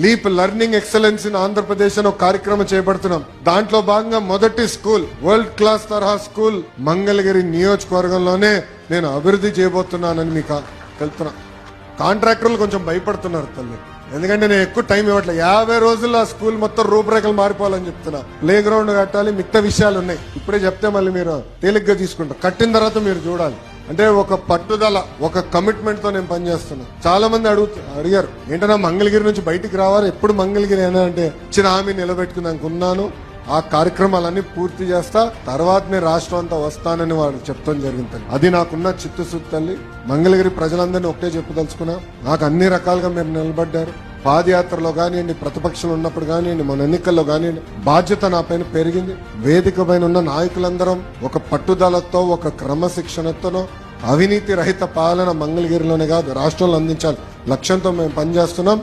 Leap learning excellence in Andhra Pradesh అని ఒక కార్యక్రమం చేపడుతున్నాం. దాంట్లో భాగంగా మొదటి స్కూల్, వరల్డ్ క్లాస్ తరహా స్కూల్ మంగళగిరి నియోజకవర్గంలోనే నేను అభివృద్ధి చేయబోతున్నానని మీకు తెలుపుతున్నా. కాంట్రాక్టర్లు కొంచెం భయపడుతున్నారు తల్లి, ఎందుకంటే నేను ఎక్కువ టైం ఇవ్వట్లేదు. 50 రోజుల్లో ఆ స్కూల్ మొత్తం రూపురేఖలు మారిపోవాలని చెప్తున్నా. ప్లే గ్రౌండ్ కట్టాలి, మిగతా విషయాలు ఉన్నాయి. ఇప్పుడే చెప్తే మళ్ళీ మీరు తేలిగ్గా తీసుకుంటారు. కట్టిన తర్వాత మీరు చూడాలి. అంటే ఒక పట్టుదల, ఒక కమిట్మెంట్ తో నేను పనిచేస్తున్నా. చాలా మంది అడిగారు ఏంటన్నా మంగళగిరి నుంచి బయటికి రావాలి, ఎప్పుడు మంగళగిరి అయినా అంటే ఇచ్చిన హామీ నిలబెట్టుకున్నాను ఉన్నాను. ఆ కార్యక్రమాలన్నీ పూర్తి చేస్తా, తర్వాతనే రాష్ట్రం అంతా వస్తానని వాడు చెప్తాం జరిగింది. అది నాకున్న చిత్తశుద్ధి తల్లి. మంగళగిరి ప్రజలందరినీ ఒకటే చెప్పదలుచుకున్నా, నాకు అన్ని రకాలుగా మీరు నిలబడ్డారు. పాదయాత్రలో కానివ్వండి, ప్రతిపక్షంలో ఉన్నప్పుడు కానివ్వండి, మన ఎన్నికల్లో కానివ్వండి, బాధ్యత నా పైన పెరిగింది. వేదిక పైన ఉన్న నాయకులందరం ఒక పట్టుదలతో, ఒక క్రమశిక్షణతోనో అవినీతి రహిత పాలన మంగళగిరిలోనే కాదు రాష్ట్రంలో అందించాలి లక్ష్యంతో మేము పనిచేస్తున్నాం.